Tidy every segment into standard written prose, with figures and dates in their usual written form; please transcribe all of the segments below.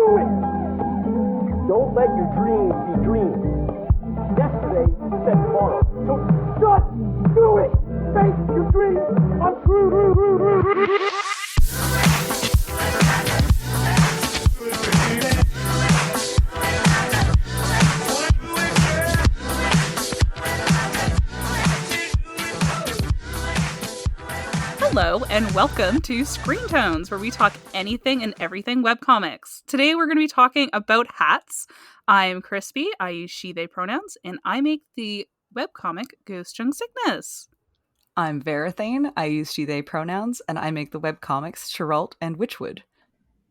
do it! Don't let your dreams be dreams. Yesterday said tomorrow. So just do it! Make your dreams come true! Hello and welcome to Screen Tones, where we talk anything and everything webcomics. Today we're going to be talking about hats. I'm Crispy, I use she, they pronouns, and I make the webcomic Ghost Jung Sickness. I'm Verathane, I use she, they pronouns, and I make the webcomics Chiralt and Witchwood.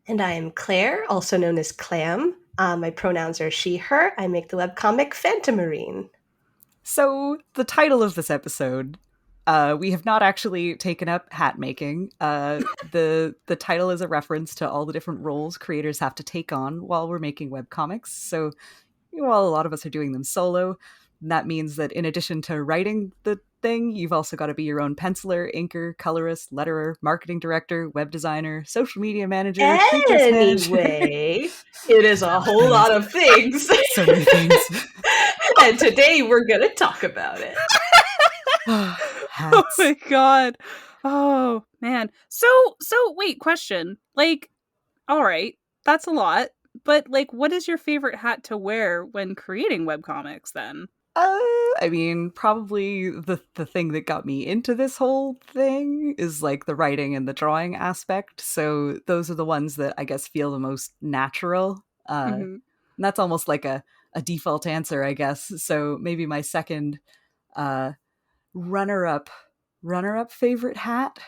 And I'm Claire, also known as Clam. My pronouns are she, her. I make the webcomic Phantomarine. So, the title of this episode, we have not actually taken up hat making. The title is a reference to all the different roles creators have to take on while we're making webcomics. So, while a lot of us are doing them solo, that means that in addition to writing the thing, you've also got to be your own penciler, inker, colorist, letterer, marketing director, web designer, social media manager, Anyway, it is a whole lot of things. So many things. And today we're going to talk about it. Oh my god. Oh man. So wait, question. Like, all right, that's a lot. But like, what is your favorite hat to wear when creating webcomics then? I mean, probably the thing that got me into this whole thing is like the writing and the drawing aspect. So those are the ones that I guess feel the most natural. And that's almost like a default answer, I guess. So maybe my second runner-up favorite hat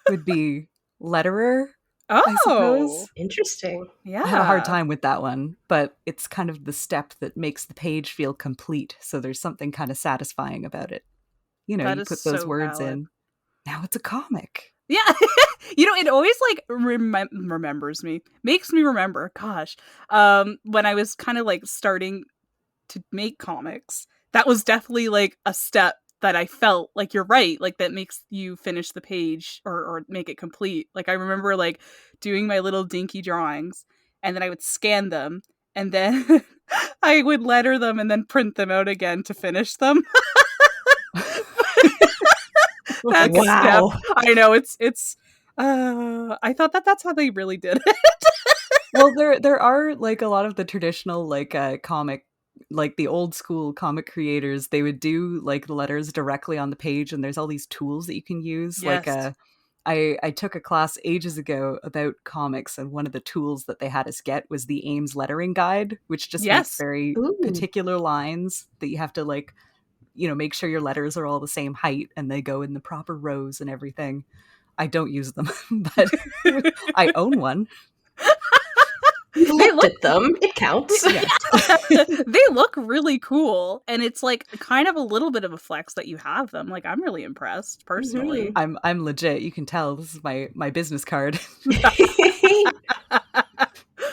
would be letterer. Oh, I suppose. Interesting. Yeah. I had a hard time with that one, but it's kind of the step that makes the page feel complete. So there's something kind of satisfying about it. You know, you put those words in. Now it's a comic. Yeah. It always like remembers me. Makes me remember, gosh. When I was kind of like starting to make comics, that was definitely like a step that I felt like, you're right, like that makes you finish the page or make it complete. Like I remember like doing my little dinky drawings and then I would scan them and then I would letter them and then print them out again to finish them. That wow. step. I know it's I thought that's how they really did it. Well, there are like a lot of the traditional like comic, like the old school comic creators, they would do like the letters directly on the page, and there's all these tools that you can use. Yes. Like I took a class ages ago about comics, and one of the tools that they had us get was the Ames lettering guide, which just makes very particular lines that you have to like, make sure your letters are all the same height and they go in the proper rows and everything. I don't use them, but I own one. They looked at them. It counts. Yeah. They look really cool, and it's like kind of a little bit of a flex that you have them. Like I'm really impressed personally. I'm legit. You can tell this is my business card.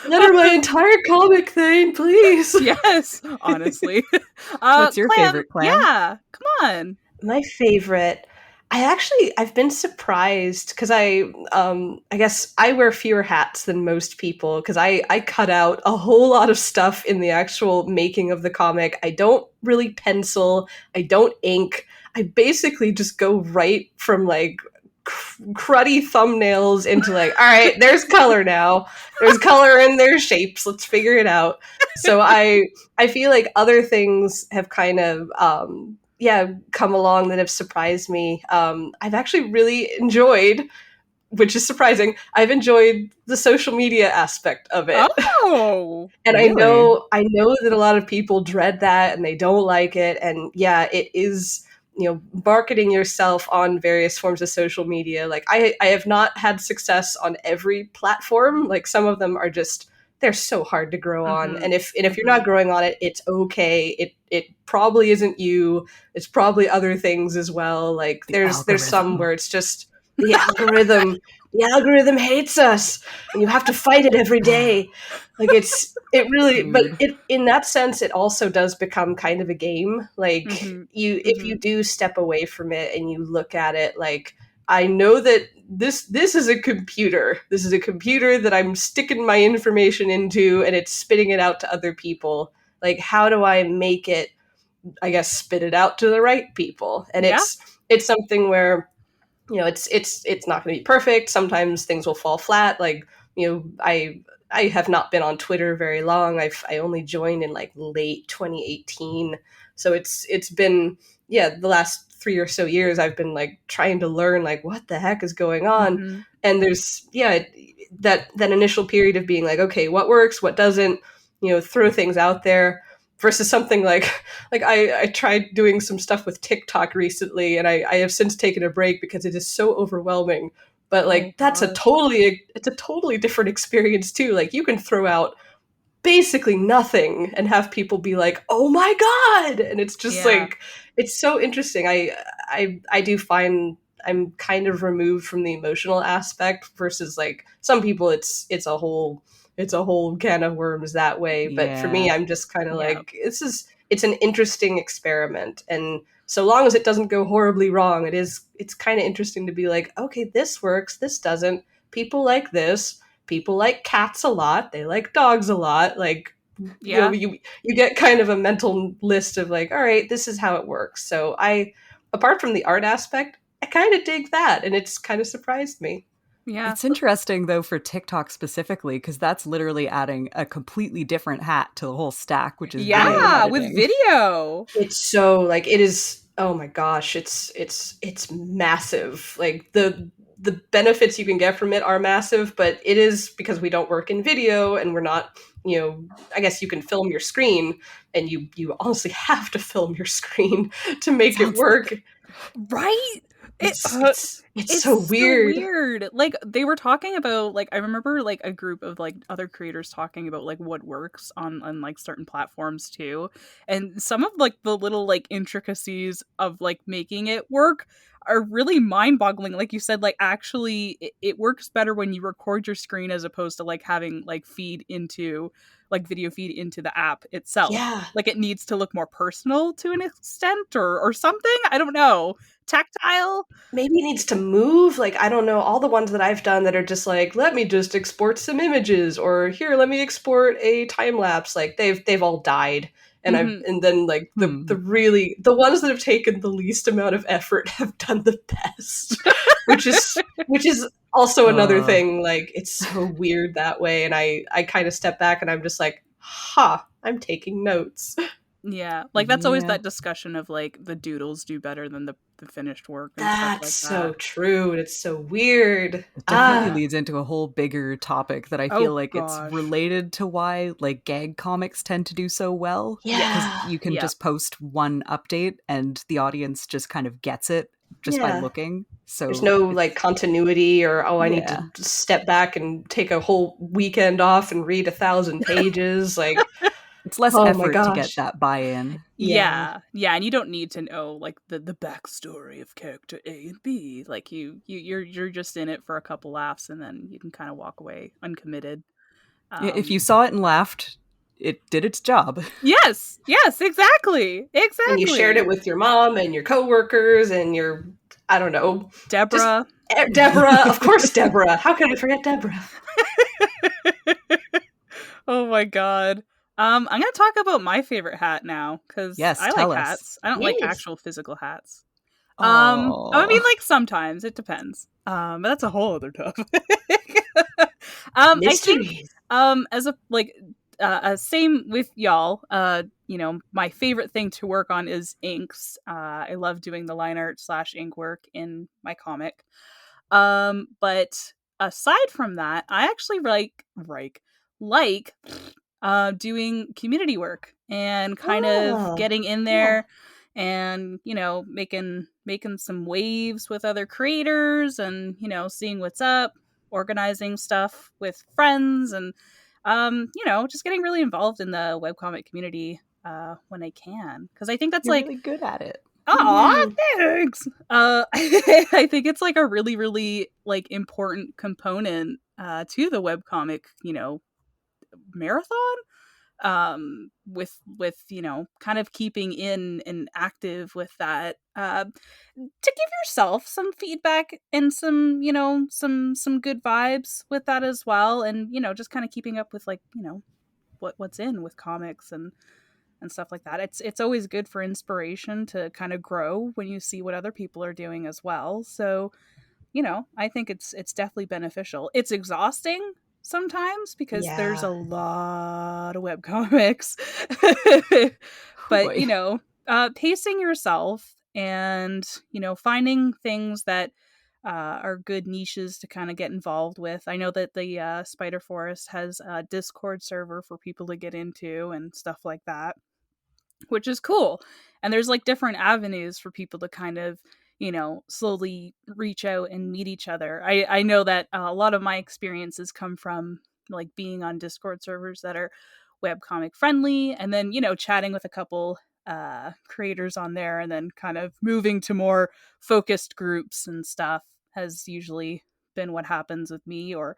Letter my entire comic thing, please. Yes, honestly. What's your favorite, Clam? Yeah, come on. My favorite. I've been surprised because I guess I wear fewer hats than most people because I cut out a whole lot of stuff in the actual making of the comic. I don't really pencil. I don't ink. I basically just go right from like cruddy thumbnails into like, all right, there's color now. There's color and there's shapes. Let's figure it out. So I feel like other things have kind of come along that have surprised me. I've actually really enjoyed, which is surprising, I've enjoyed the social media aspect of it. Oh, and really? I know that a lot of people dread that and they don't like it. And yeah, it is, marketing yourself on various forms of social media. Like I have not had success on every platform. Like some of them are just, they're so hard to grow on. And if you're not growing on it, it's okay. It probably isn't you. It's probably other things as well. Like there's some where it's just the algorithm. The algorithm hates us, and you have to fight it every day. Like it really, but in that sense, it also does become kind of a game. Like if you do step away from it and you look at it like I know that this is a computer. This is a computer that I'm sticking my information into, and it's spitting it out to other people. Like, how do I make it, I guess, spit it out to the right people? And Yeah. it's something where, you know, it's not going to be perfect. Sometimes things will fall flat. Like, you know, I have not been on Twitter very long. I only joined in like late 2018, so it's been, yeah, the last 3 or so years I've been like trying to learn like what the heck is going on. Mm-hmm. And there's, yeah, that initial period of being like, okay, what works, what doesn't, you know, throw things out there, versus something like I tried doing some stuff with TikTok recently, and I have since taken a break because it is so overwhelming. But like, that's a gosh. totally different experience too. Like, you can throw out basically nothing and have people be like, "Oh my god!" And it's just Yeah. like, it's so interesting. I do find I'm kind of removed from the emotional aspect versus like some people. It's a whole can of worms that way. But for me, Yeah. I'm just kind of Yeah. like, it's an interesting experiment, and so long as it doesn't go horribly wrong, it's kind of interesting to be like, okay, this works, this doesn't. People like this. People like cats a lot. They like dogs a lot. Like, you know, Yeah. you get kind of a mental list of like, all right, this is how it works. So apart from the art aspect, I kind of dig that, and it's kind of surprised me. Yeah. It's interesting though for TikTok specifically because that's literally adding a completely different hat to the whole stack, which is video Yeah, with editing. video. It's so like, it is, oh my gosh, it's massive. Like, the benefits you can get from it are massive, but it is because we don't work in video and we're not, you know, I guess you can film your screen, and you honestly have to film your screen to make it Sounds work. Right? It's so weird. Like, they were talking about, like, I remember like a group of like other creators talking about like what works on like certain platforms too. And some of like the little like intricacies of like making it work are really mind-boggling. Like you said, like, actually it works better when you record your screen as opposed to like having like video feed into the app itself. Yeah. Like, it needs to look more personal to an extent or something. I don't know. Tactile. Maybe it needs to move. Like, I don't know, all the ones that I've done that are just like, let me just export some images, or here, let me export a time lapse. Like, they've all died. And Mhm. and then like the ones that have taken the least amount of effort have done the best, which is also another thing. Like, it's so weird that way, and I kind of step back and I'm just like, I'm taking notes. Yeah, like, that's always Yeah. that discussion of like the doodles do better than the finished work and That's stuff like so that. true, and it's so weird. It definitely leads into a whole bigger topic that I Oh, feel like gosh. it's related to why like gag comics tend to do so well. Yeah. You can Yeah. just post one update and the audience just kind of gets it just by Yeah. looking. So There's no like continuity, or I need Yeah. to step back and take a whole weekend off and read 1,000 pages. Like, it's less oh my effort to get gosh. that buy-in. Yeah, and you don't need to know like the backstory of character A and B. Like, you're just in it for a couple laughs, and then you can kind of walk away uncommitted. If you saw it and laughed, it did its job. Yes, exactly. And you shared it with your mom and your coworkers and your, I don't know, Deborah. Deborah. Of course, Deborah. How could I forget Deborah? Oh my god. I'm gonna talk about my favorite hat now, because Yes, I tell like us. hats. I don't like Yes. actual physical hats. I mean, like, sometimes it depends. But that's a whole other topic. I think Mysteries. as a like same with y'all, you know, my favorite thing to work on is inks. I love doing the line art / ink work in my comic. But aside from that, I actually like doing community work and kind Oh, of getting in there and, you know, making some waves with other creators, and, you know, seeing what's up, organizing stuff with friends, and you know, just getting really involved in the webcomic community when I can, because I think that's You're like, really good at it. aw, Mhm. thanks. I think it's like a really, really like important component to the webcomic, you know, marathon. with kind of keeping in and active with that, to give yourself some feedback and some some good vibes with that as well, and just kind of keeping up with like what's in with comics and stuff like that. It's always good for inspiration to kind of grow when you see what other people are doing as well. So I think it's definitely beneficial. It's exhausting sometimes because there's a Yeah. lot of webcomics. But Boy. pacing yourself and finding things that are good niches to kind of get involved with. I know that the Spider Forest has a Discord server for people to get into and stuff like that, which is cool. And there's like different avenues for people to kind of slowly reach out and meet each other. I know that a lot of my experiences come from like being on Discord servers that are webcomic friendly, and then chatting with a couple creators on there, and then kind of moving to more focused groups and stuff has usually been what happens with me, or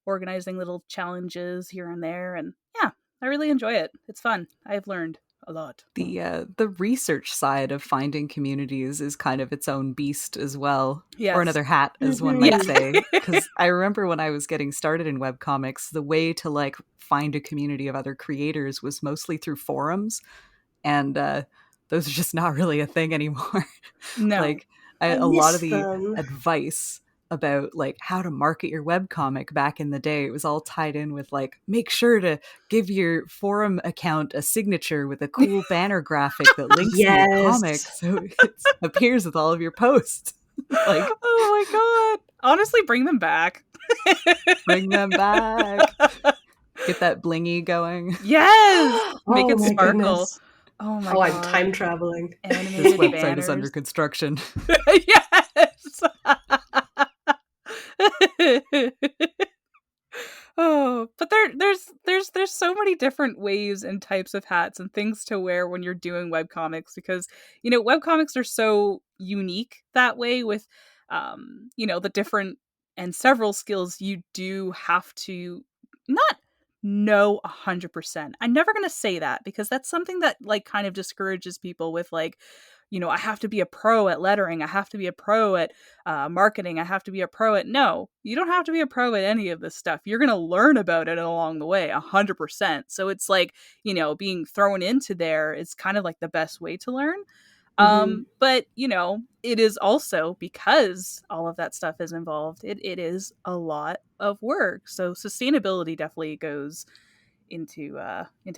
organizing little challenges here and there. And yeah, I really enjoy it. It's fun. I've learned a lot. The research side of finding communities is kind of its own beast as well, Yes. or another hat, as one Mhm. might say. Because I remember when I was getting started in webcomics, the way to like find a community of other creators was mostly through forums, and those are just not really a thing anymore. No. Like I a lot miss of the them. advice about like how to market your webcomic back in the day, it was all tied in with like, make sure to give your forum account a signature with a cool banner graphic that links to your comic Yes. so it appears with all of your posts. Like, Oh my god. Honestly, bring them back. bring them back. Get that blingy going. Yes. Make Oh it my sparkle. goodness. Oh my Oh, god. I'm time traveling. This Animated website is under banners. construction. Yes. Oh, but there's so many different ways and types of hats and things to wear when you're doing webcomics, because webcomics are so unique that way with the different and several skills you do have to not know 100%. I'm never going to say that, because that's something that like kind of discourages people with like I have to be a pro at lettering. I have to be a pro at marketing. I have to be a pro at. No, you don't have to be a pro at any of this stuff. You're going to learn about it along the way, 100%. So it's like, being thrown into there is kind of like the best way to learn. Mhm. But it is also, because all of that stuff is involved, it is a lot of work. So sustainability definitely goes into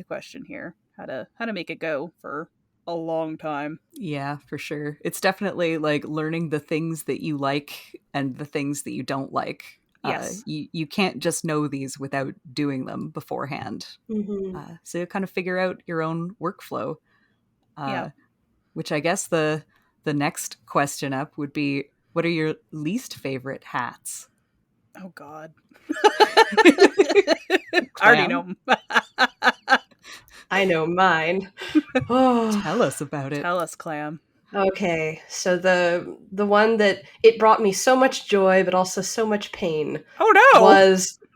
question here. How to make it go for a long time. Yeah, for sure. It's definitely like learning the things that you like and the things that you don't like. Yes. You can't just know these without doing them beforehand. Mhm. So you kind of figure out your own workflow. Yeah. Which I guess the next question up would be, what are your least favorite hats? Oh God. I already know. I know mine. Oh. Tell us about it. Tell us, Clam. Okay, so the one that it brought me so much joy, but also so much pain, Oh no!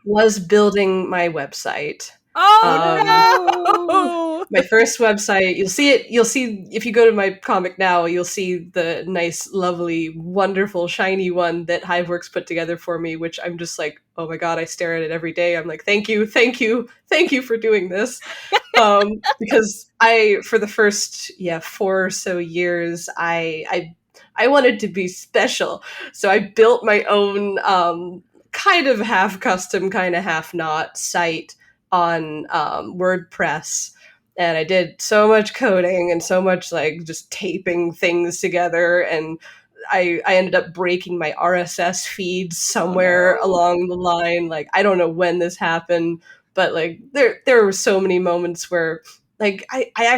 was building my website. Oh no! My first website. You'll see it. You'll see if you go to my comic now. You'll see the nice, lovely, wonderful, shiny one that Hiveworks put together for me. Which I'm just like, oh my god! I stare at it every day. I'm like, thank you, thank you, thank you for doing this. Because for the first 4 or so years, I wanted to be special, so I built my own kind of half custom, kind of half not site on WordPress. And I did so much coding and so much like just taping things together, and I ended up breaking my RSS feed somewhere along the line. Like, I don't know when this happened, but like there were so many moments where like I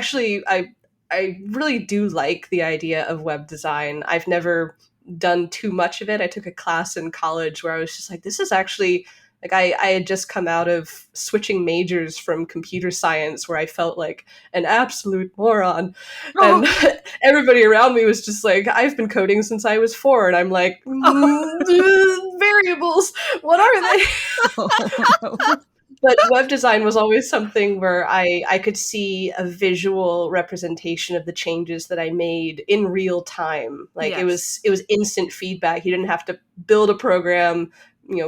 really do like the idea of web design. I've never done too much of it. I took a class in college where I was just like, this is actually like I had just come out of switching majors from computer science, where I felt like an absolute moron. And everybody around me was just like, I've been coding since I was 4. And I'm like, variables, what are they? Oh, no. But web design was always something where I could see a visual representation of the changes that I made in real time. Like Yes. it was instant feedback. You didn't have to build a program,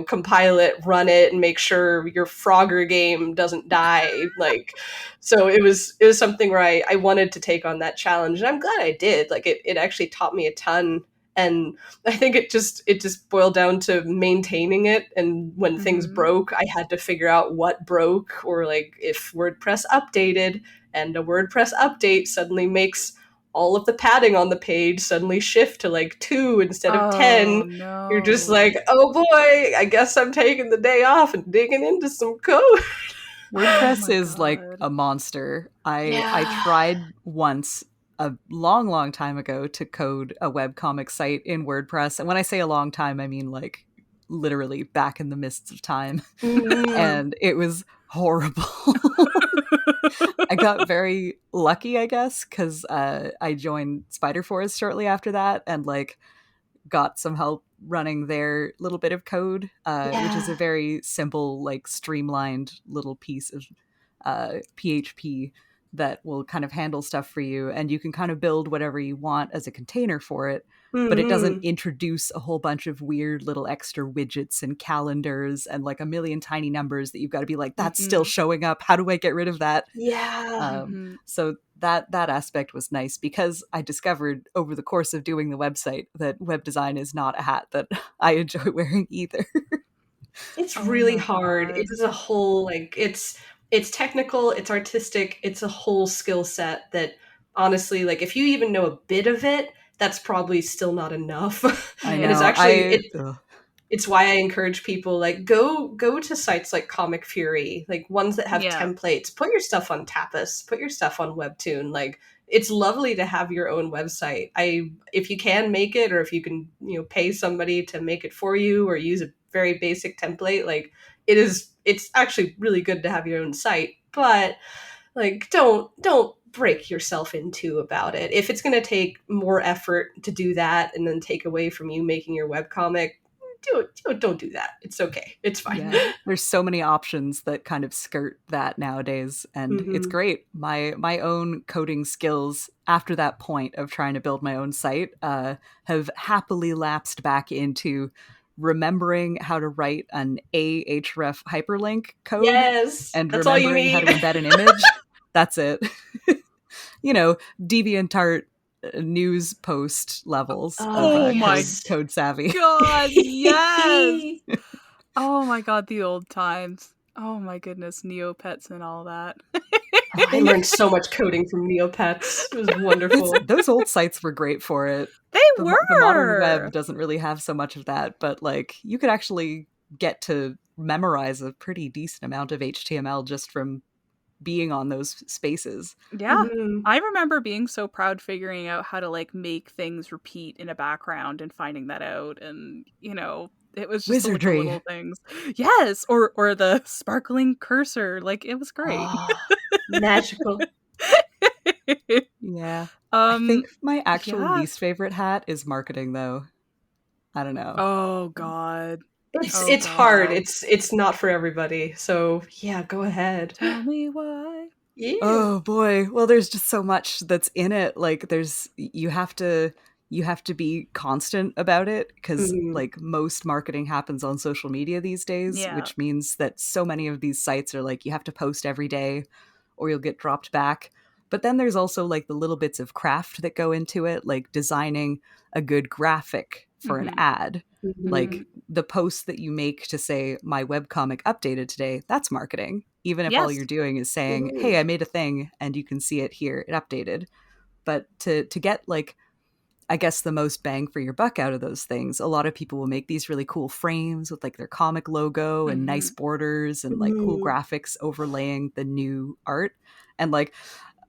compile it, run it, and make sure your Frogger game doesn't die. Like, so it was something where I wanted to take on that challenge, and I'm glad I did. Like, it actually taught me a ton. And I think it just boiled down to maintaining it. And when things Mhm. broke, I had to figure out what broke, or like if WordPress updated, and a WordPress update suddenly makes all of the padding on the page suddenly shift to like 2 instead of 10. Oh You're just no. like, oh boy, I guess I'm taking the day off and digging into some code. Oh WordPress my is like god. a monster. I Yeah. tried once a long time ago to code a webcomic site in WordPress. And when I say a long time, I mean like literally back in the mists of time. Mm. And it was horrible. I got very lucky, I guess, because I joined Spider Forest shortly after that and like got some help running their little bit of code, which is a Yeah. very simple, like streamlined little piece of PHP that will kind of handle stuff for you. And you can kind of build whatever you want as a container for it, but it doesn't Mhm. introduce a whole bunch of weird little extra widgets and calendars and like a million tiny numbers that you've got to be like, that's still Mhm. showing up. How do I get rid of that? Yeah. Mhm. So that aspect was nice because I discovered over the course of doing the website that web design is not a hat that I enjoy wearing either. It's Oh really my hard. It god. is a whole like it's technical, it's artistic, it's a whole skill set that honestly, like if you even know a bit of it, that's probably still not enough. I And it's Yeah. know. actually Ugh. it's why I encourage people like go to sites like Comic Fury, like ones that have Yeah. templates. Put your stuff on Tapas, put your stuff on Webtoon. Like it's lovely to have your own website. I if you can make it, or if you can, pay somebody to make it for you or use a very basic template, like it's actually really good to have your own site. But like don't break yourself into about it. If it's going to take more effort to do that and then take away from you making your webcomic, don't do that. It's okay. It's fine. Yeah. There's so many options that kind of skirt that nowadays, and it's Hmm. great. My own coding skills after that point of trying to build my own site have happily lapsed back into remembering how to write an Ahref hyperlink code Yes, and that's all you remembering how need. to embed an image. That's it. DeviantArt news post levels of Oh my Yes. code savvy. god. Yes. Oh my god, the old times. Oh my goodness, Neopets and all that. I learned so much coding from Neopets. It was wonderful. Those old sites were great for it. They The modern were. web doesn't really have so much of that, but like you could actually get to memorize a pretty decent amount of HTML just from being on those spaces. Yeah. Mhm. I remember being so proud figuring out how to like make things repeat in a background and finding that out, and it was just like the Wizardry. little things. Yes, or the sparkling cursor, like it was great. Oh, magical. Yeah. I um think my actual yeah. least favorite hat is marketing though. I don't know. Oh god. Oh It's hard. god. It's not for everybody. So yeah, go ahead. Tell me why. Yeah. Oh boy. Well, there's just so much that's in it. Like there's you have to be constant about it because Mhm. like most marketing happens on social media these days, Yeah. which means that so many of these sites are like you have to post every day or you'll get dropped back. But then there's also like the little bits of craft that go into it, like designing a good graphic for an Mhm. ad. Mhm. Like the post that you make to say my webcomic updated today, that's marketing. Even if all Yes. you're doing is saying, Mhm. "Hey, I made a thing and you can see it here, it updated." But to get like I guess the most bang for your buck out of those things, a lot of people will make these really cool frames with like their comic logo and nice Mhm. borders and like cool Mhm. graphics overlaying the new art. And like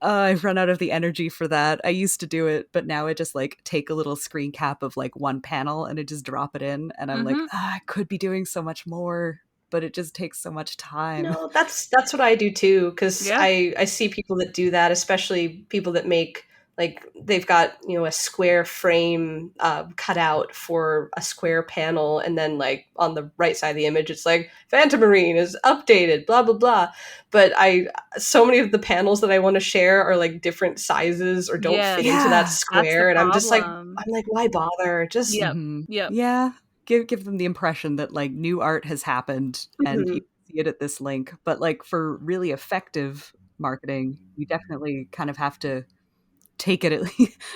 I've run out of the energy for that. I used to do it, but now I just like take a little screen cap of like one panel and I just drop it in. And I'm like, Mhm. I could be doing so much more, but it just takes so much time. No, that's what I do too, because Yeah. I see people that do that, especially people that make like they've got, you know, a square frame cut out for a square panel, and then like on the right side of the image it's like Phantomarine is updated, blah blah blah. But so many of the panels that I want to share are like different sizes or don't fit Yes. into that Yeah, That's square, the and I'm just like, problem. why bother? Just Yep. Mhm. Yep. Yeah, give them the impression that like new art has happened and you Mhm. see it at this link. But like for really effective marketing, you definitely kind of have to take it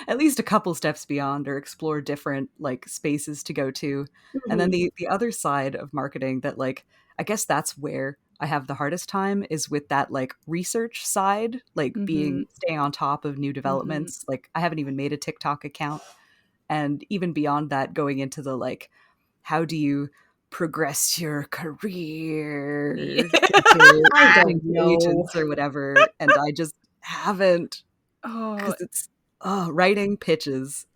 at least a couple steps beyond or explore different like spaces to go to. And then Mhm. the other side of marketing that like I guess that's where I have the hardest time is with that like research side, like Mhm. staying on top of new developments. Like I haven't even made a TikTok account, and even beyond that, going into the like how do you progress your Yeah. career to I getting don't to know. agents or whatever, and I just haven't, Oh, because it's writing pitches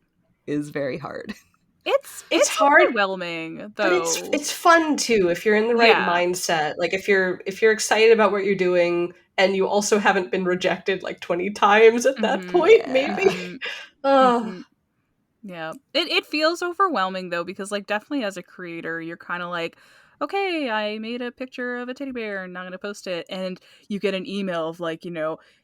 is very hard. It's it's hard, overwhelming but though. it's fun too if you're in the right Yeah. mindset. Like if you're excited about what you're doing and you also haven't been rejected like 20 times at that Mhm. point, Yeah. maybe. Mhm. Oh, Mhm. Yeah. It feels overwhelming though, because like definitely as a creator, you're kind of like, okay, I made a picture of a teddy bear and I'm going to post it. And you get an email of like,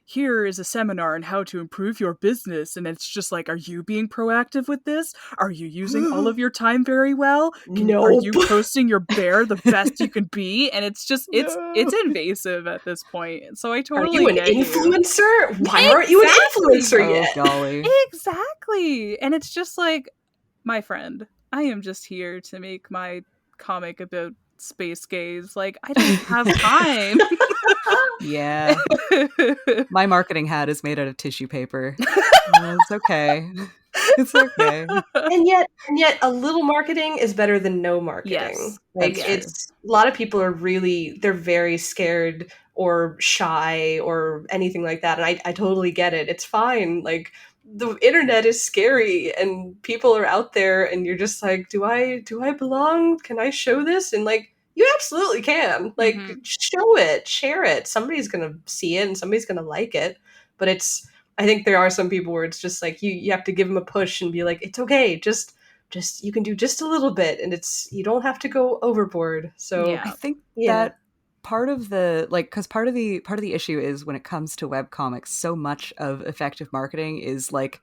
here is a seminar on how to improve your business. And it's just like, are you being proactive with this? Are you using all of your time very well? Are nope. you posting your bear the best you can be? And it's just, it's No. invasive at this point. So I Are you totally an get you. influencer? Why aren't you an Exactly. influencer Oh yet? golly. Exactly. And it's just like, my friend, I am just here to make my comic about space gays. Like, I don't have time. Yeah. My marketing hat is made out of tissue paper. It's okay. It's okay. And yet a little marketing is better than no marketing. Yes. Like That's true. Yes. it's a lot of people are really, they're very scared or shy or anything like that, and I totally get it. It's fine. Like the internet is scary and people are out there and you're just like, do I belong? Can I show this? And like you absolutely can. Like Hmm. show it, share it. Somebody's going to see it and somebody's going to like it. But it's, I think there are some people where it's just like you have to give them a push and be like, it's okay, just you can do just a little bit, and it's, you don't have to go overboard. So I Yeah. think yeah. that part of the like because part of the issue is when it comes to web comics, so much of effective marketing is like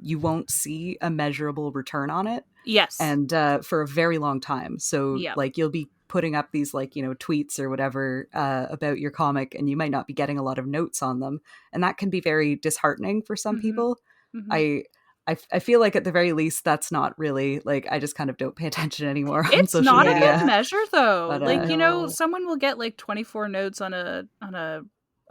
you won't see a measurable return on it, Yes. and for a very long time. So Yep. like you'll be putting up these like tweets or whatever about your comic, and you might not be getting a lot of notes on them, and that can be very disheartening for some Hmm. people. Hmm. I feel like at the very least that's not really like I just kind of don't pay attention anymore on It's social not a media. good measure though. But Like, No. someone will get like 24 notes on a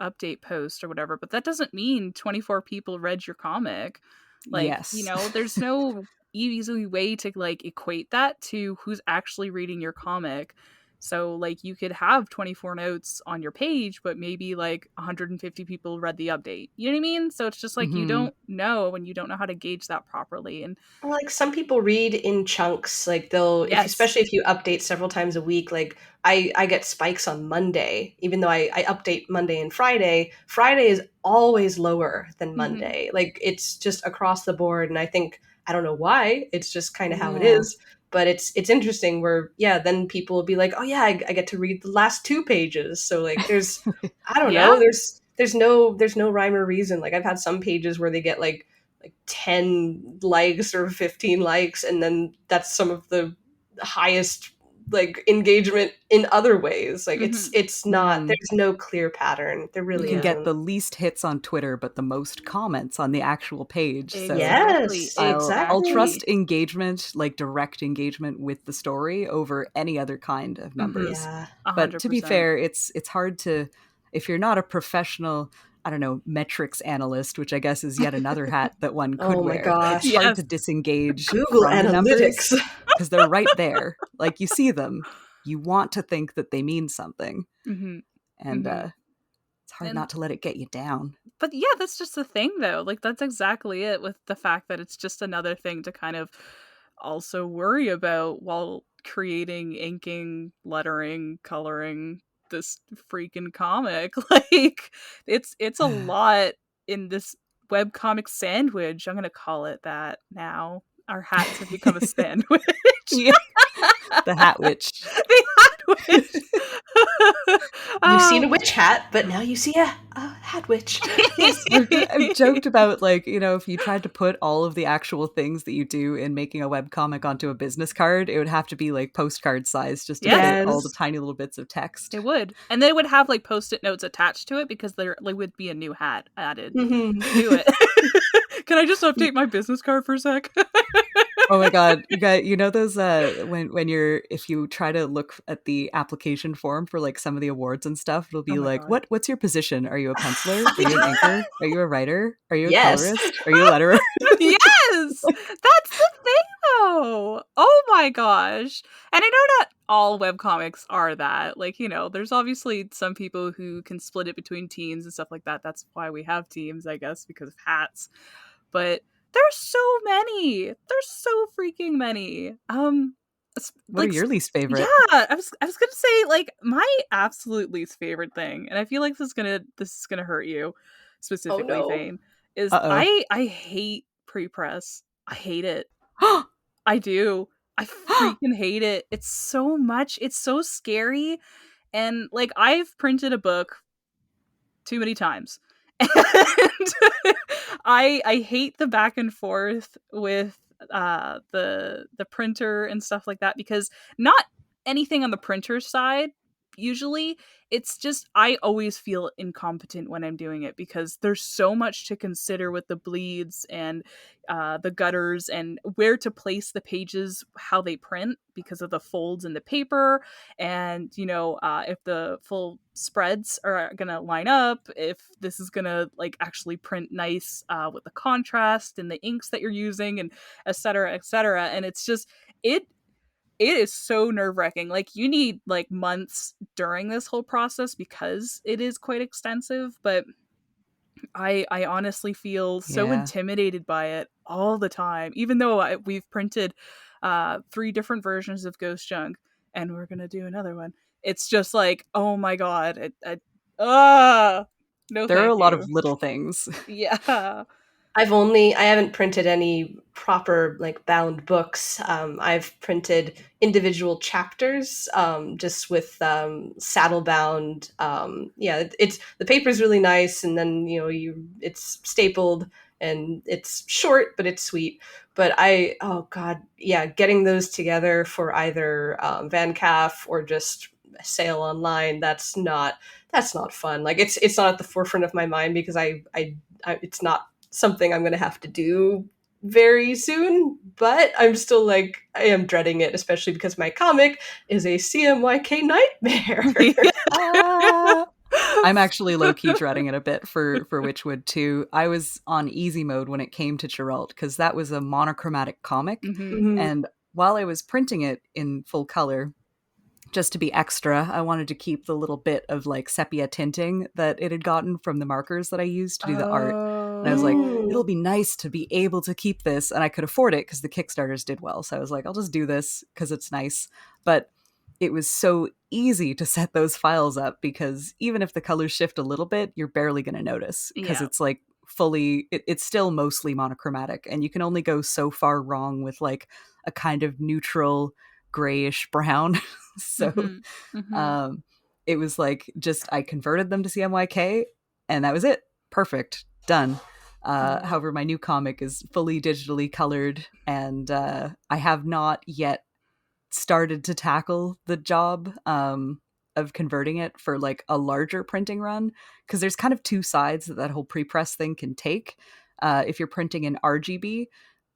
update post or whatever, but that doesn't mean 24 people read your comic. Like, yes. there's no easy way to like equate that to who's actually reading your comic. So like you could have 24 notes on your page, but maybe like 150 people read the update. You know what I mean? So it's just like you Hmm. don't know, and you don't know how to gauge that properly. And Like some people read in chunks. Like they'll, if yes. especially if you update several times a week. Like I get spikes on Monday, even though I update Monday and Friday. Friday is always lower than Hmm. Monday. Like it's just across the board, and I think, I don't know why. It's just kind of how it Yeah. is. But it's interesting where, yeah, then people will be like, oh yeah, I get to read the last 2 pages. So like there's, I don't Yeah. know, there's no rhyme or reason. Like I've had some pages where they get like 10 likes or 15 likes, and then that's some of the highest like engagement in other ways. Like Hmm. it's not, Mm. there's no clear pattern, there You really can Yeah. get isn't. the least hits on Twitter, but the most comments on the actual page. So Exactly. Yes, I'll exactly. trust engagement, like direct engagement with the story over any other kind of Hmm. numbers. Yeah. But to be 100%. fair, it's hard to, if you're not a professional, I don't know, metrics analyst, which I guess is yet another hat that one could Oh my wear. It's gosh. hard to Yes. disengage Google from the Analytics. numbers because they're right there. Like you see them, you want to think that they mean something, Hmm. and Hmm. it's hard And not to let it get you down. but yeah, that's just the thing though. Like that's exactly it, with the fact that it's just another thing to kind of also worry about while creating, inking, lettering, coloring this freaking comic. Like it's a lot in this webcomic sandwich. I'm gonna call it that now. Our hats have become a sandwich. Yeah. The Hat Witch. The hat witch. You've seen a witch hat, but now you see a hat witch. Yes, I've joked about, like, you know, if you tried to put all of the actual things that you do in making a webcomic onto a business card, it would have to be like postcard size just to Yes. fit all the tiny little bits of text. It would, and they would have like post-it notes attached to it because there like would be a new hat added Mhm. to it. Can I just update my business card for a sec? Oh my god, you know those when you're, if you try to look at the application form for like some of the awards and stuff, it'll be Oh my like, God. what's your position? Are you a penciler? Are you an anchor? Are you a writer? Are you a Yes. colorist? Are you a letterer? Yes, that's the thing though. Oh my gosh. And I know not all webcomics are that. Like, you know, there's obviously some people who can split it between teams and stuff like that. That's why we have teams, I guess, because of hats. But there's so many. There's so freaking many. What are your least favorite? Yeah, I was gonna say, like, my absolute least favorite thing, and I feel like this is gonna hurt you specifically, no. Vane, is Uh-oh. I hate pre-press. I hate it. I do. I freaking hate it. It's so much. It's so scary. And like, I've printed a book too many times. And I hate the back and forth with the printer and stuff like that, because not anything on the printer side usually, it's just I always feel incompetent when I'm doing it because there's so much to consider with the bleeds and the gutters and where to place the pages, how they print because of the folds in the paper, and you know, if the full spreads are gonna line up, if this is gonna like actually print nice with the contrast and the inks that you're using, and etc etc. And it's just it is so nerve-wracking. Like, you need like months during this whole process because it is quite extensive, but I honestly feel so Yeah. intimidated by it all the time, even though we've printed 3 different versions of Ghost Junk and we're gonna do another one. It's just like, oh my god, no, There are thank a lot you. of little things. Yeah. I haven't printed any proper like bound books. I've printed individual chapters, just with saddle bound. Yeah, it's the paper's really nice, and then you know it's stapled and it's short, but it's sweet. But oh god, yeah, getting those together for either Van Calf or just sale online, that's not fun. Like it's not at the forefront of my mind because I it's not something I'm going to have to do very soon, but I'm still like, I am dreading it, especially because my comic is a CMYK nightmare. I'm actually low-key dreading it a bit for Witchwood too. I was on easy mode when it came to Geralt because that was a monochromatic comic, Mhm. and while I was printing it in full color, just to be extra, I wanted to keep the little bit of like sepia tinting that it had gotten from the markers that I used to do the art. And I was like, it'll be nice to be able to keep this. And I could afford it because the Kickstarters did well. So I was like, I'll just do this because it's nice. But it was so easy to set those files up because even if the colors shift a little bit, you're barely going to notice because Yeah. it's like fully, it's still mostly monochromatic. And you can only go so far wrong with like a kind of neutral grayish brown. So Mhm. Mhm. it was like just I converted them to CMYK and that was it. Perfect. Done. Yeah. However, my new comic is fully digitally colored, and I have not yet started to tackle the job of converting it for like a larger printing run, because there's kind of two sides that whole pre-press thing can take. If you're printing in RGB,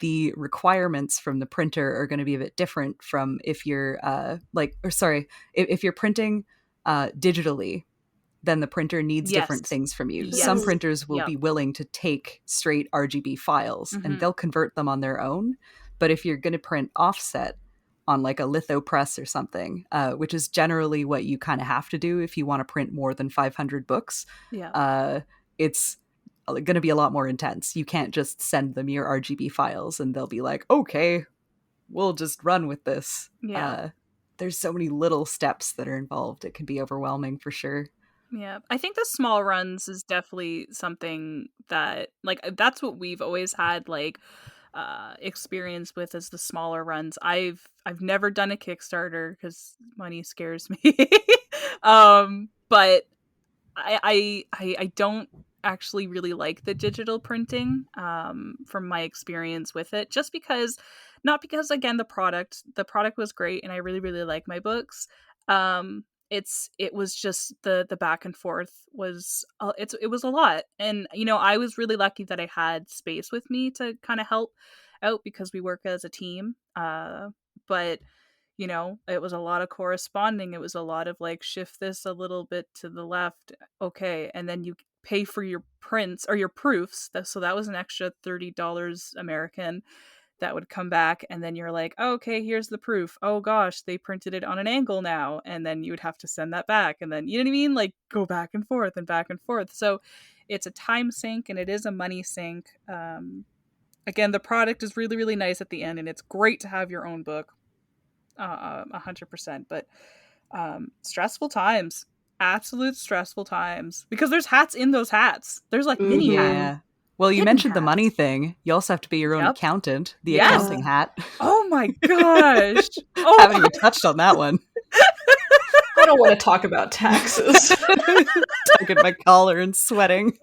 the requirements from the printer are going to be a bit different from if you're if you're printing digitally, then the printer needs different Yes. things from you. Yes. Some printers will Yep. be willing to take straight RGB files Mhm. and they'll convert them on their own. But if you're going to print offset on like a litho press or something, which is generally what you kind of have to do if you want to print more than 500 books, it's going to be a lot more intense. You can't just send them your RGB files and they'll be like, okay, we'll just run with this. Yeah. There's so many little steps that are involved. It can be overwhelming for sure. Yeah, I think the small runs is definitely something that, like, that's what we've always had, like, experience with, is the smaller runs. I've never done a Kickstarter because money scares me. But I don't actually really like the digital printing, from my experience with it, just because, not because, again, the product was great and I really really like my books. It was just the back and forth was, it was a lot. And I was really lucky that I had space with me to kind of help out because we work as a team. But it was a lot of corresponding. It was a lot of, like, shift this a little bit to the left. Okay. And then you pay for your prints or your proofs. So that was an extra $30 American that would come back. And then you're like, oh, okay, here's the proof. Oh gosh, they printed it on an angle now. And then you would have to send that back. And then, you know what I mean? Like, go back and forth and back and forth. So it's a time sink and it is a money sink. Again, the product is really, really nice at the end, and it's great to have your own book. 100%. But stressful times, absolute stressful times, because there's hats in those hats. There's like mini Mhm. hats. Yeah. Well, you Hidden mentioned the hats. money thing. You also have to be your own Yep. accountant, the Yes. accounting hat. Oh my gosh. Haven't even touched on that one. I don't want to talk about taxes. Tugging my collar and sweating.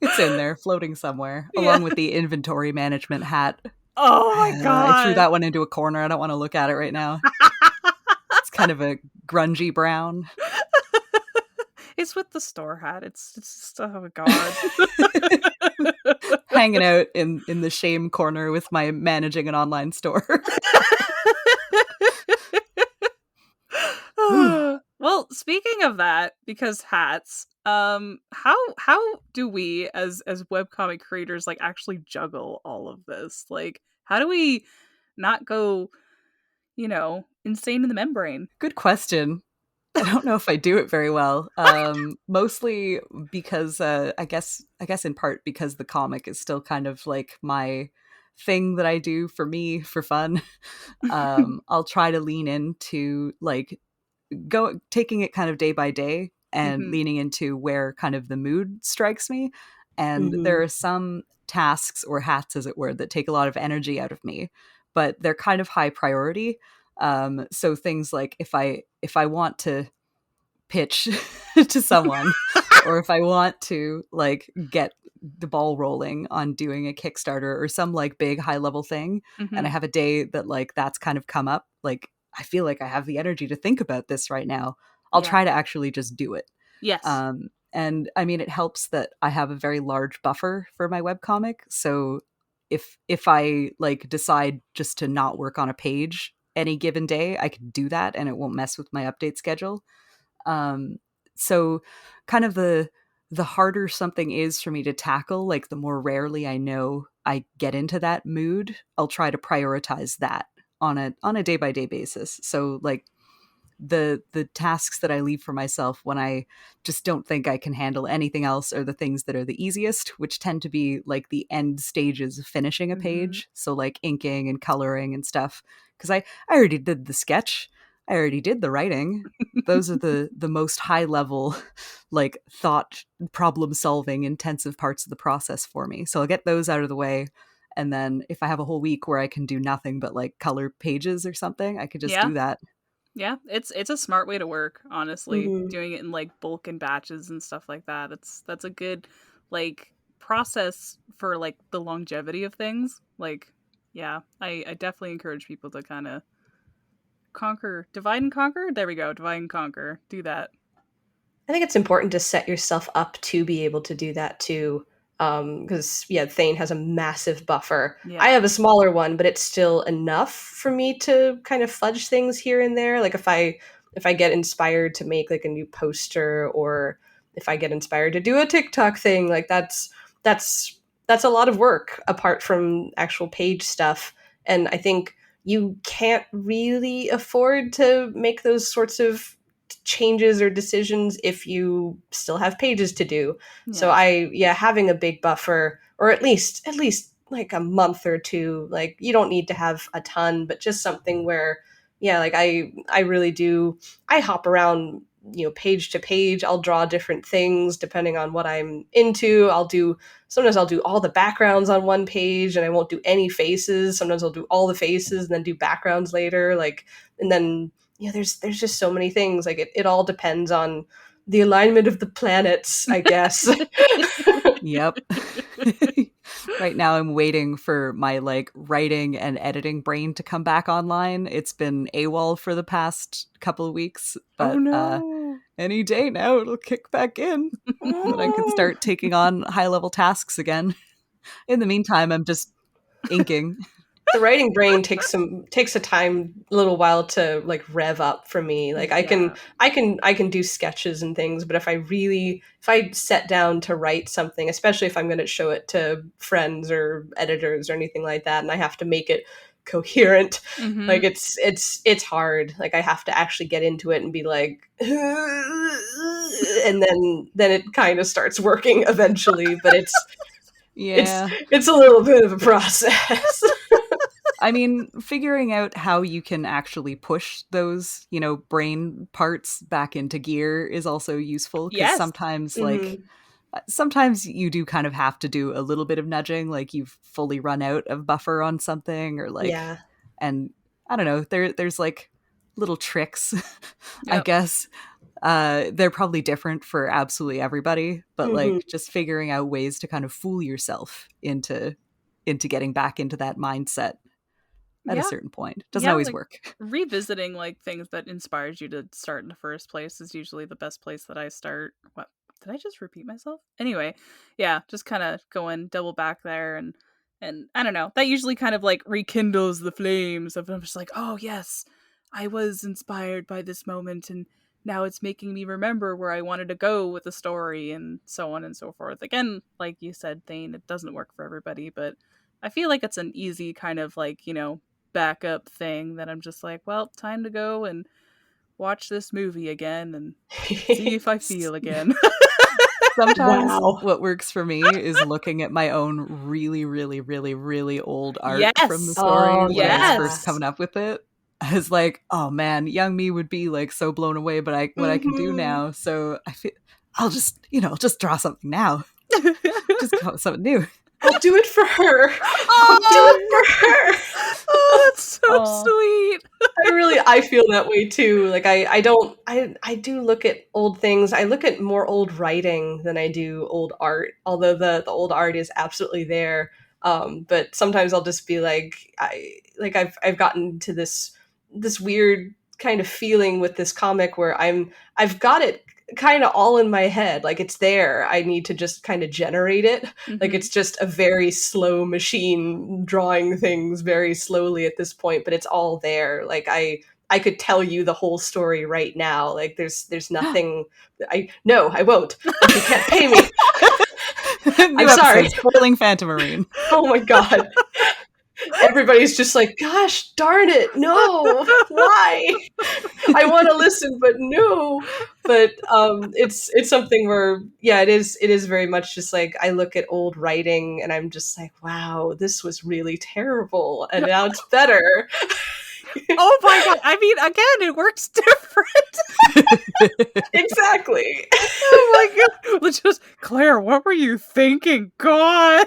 It's in there, floating somewhere, Yeah. along with the inventory management hat. Oh my god. I threw that one into a corner. I don't want to look at it right now. It's kind of a grungy brown. It's with the store hat. It's just, oh god. Hanging out in the shame corner with my managing an online store. Well, speaking of that, because hats, how do we as webcomic creators, like, actually juggle all of this? Like, how do we not go, insane in the membrane? Good question. I don't know if I do it very well. Mostly because I guess in part because the comic is still kind of like my thing that I do for me for fun. I'll try to lean into, like, taking it kind of day by day and Mhm. leaning into where kind of the mood strikes me. And Mhm. there are some tasks or hats, as it were, that take a lot of energy out of me, but they're kind of high priority. So things like if I want to pitch to someone, or if I want to, like, get the ball rolling on doing a Kickstarter or some, like, big high level thing, and I Mhm. have a day that, like, that's kind of come up, like, I feel like I have the energy to think about this right now, I'll Yeah. try to actually just do it. Yes. And I mean, it helps that I have a very large buffer for my webcomic. So if I, like, decide just to not work on a page any given day, I can do that and it won't mess with my update schedule. Um, so kind of the harder something is for me to tackle, like, the more rarely I know I get into that mood, I'll try to prioritize that on a day by day basis. So, like, the tasks that I leave for myself when I just don't think I can handle anything else are the things that are the easiest, which tend to be, like, the end stages of finishing a Mhm. page. So, like, inking and coloring and stuff. Because I already did the sketch. I already did the writing. Those are the most high level, like, thought problem solving intensive parts of the process for me. So I'll get those out of the way. And then if I have a whole week where I can do nothing but, like, color pages or something, I could just Yeah. do that. Yeah, it's a smart way to work, honestly. Mhm. Doing it in, like, bulk and batches and stuff like that. That's a good, like, process for, like, the longevity of things. Like, yeah, I definitely encourage people to kind of divide and conquer. There we go, divide and conquer. Do that. I think it's important to set yourself up to be able to do that too. Because yeah, Thane has a massive buffer. Yeah. I have a smaller one, but it's still enough for me to kind of fudge things here and there. Like if I get inspired to make, like, a new poster, or if I get inspired to do a TikTok thing, like, that's a lot of work apart from actual page stuff. And I think you can't really afford to make those sorts of changes or decisions if you still have pages to do. So having a big buffer, or at least like a month or two, like, you don't need to have a ton, but just something where yeah, like I really do. I hop around, page to page. I'll draw different things depending on what I'm into. Sometimes I'll do all the backgrounds on one page and I won't do any faces. Sometimes I'll do all the faces and then do backgrounds later. Like, and then, there's just so many things. Like it all depends on the alignment of the planets, I guess. Yep. Right now I'm waiting for my like writing and editing brain to come back online. It's been AWOL for the past couple of weeks, but Oh no. any day now it'll kick back in. Then I can start taking on high level tasks again. In the meantime, I'm just inking. The writing brain takes a little while to like rev up for me. Like I can do sketches and things, but if I set down to write something, especially if I'm going to show it to friends or editors or anything like that, and I have to make it coherent, like it's hard. Like I have to actually get into it and be like, and then it kind of starts working eventually, but it's a little bit of a process. I mean, figuring out how you can actually push those, brain parts back into gear is also useful. Because sometimes, sometimes you do kind of have to do a little bit of nudging, like you've fully run out of buffer on something, or like, and I don't know, there's like little tricks, I guess. They're probably different for absolutely everybody, but like just figuring out ways to kind of fool yourself into getting back into that mindset at a certain point. Doesn't always work. Revisiting like things that inspires you to start in the first place is usually the best place that I start. What did I just repeat myself? Anyway, yeah, just kind of going double back there, and I don't know, that usually kind of like rekindles the flames of, I'm just like, oh yes, I was inspired by this moment, and now it's making me remember where I wanted to go with the story, and so on and so forth. Again, like you said, Thane, it doesn't work for everybody, but I feel like it's an easy kind of like, backup thing that I'm just like, well, time to go and watch this movie again and see if I feel again. Sometimes what works for me is looking at my own really, really, really, really old art from the story when I was first coming up with it. I was like, oh man, young me would be like so blown away by what I can do now. So I feel I'll just draw something now. Just come up with something new. I'll do it for her. I'll do it for her. Oh, that's so sweet. I feel that way too. Like I do look at old things. I look at more old writing than I do old art, although the old art is absolutely there. But sometimes I'll just be like, I've gotten to this weird kind of feeling with this comic where I've got it kind of all in my head. Like it's there. I need to just kind of generate it. Like it's just a very slow machine drawing things very slowly at this point, but it's all there. Like I could tell you the whole story right now. Like there's nothing. I won't. If you can't pay me. I'm sorry. Spoiling Phantomarine. Oh my god. Everybody's just like, gosh darn it, no, why? I want to listen, but no. But it's something where, it is very much just like, I look at old writing and I'm just like, wow, this was really terrible, and now it's better. Oh my god! I mean, again, it works different. Exactly. Oh my god! Let's just, Claire, what were you thinking? Gosh.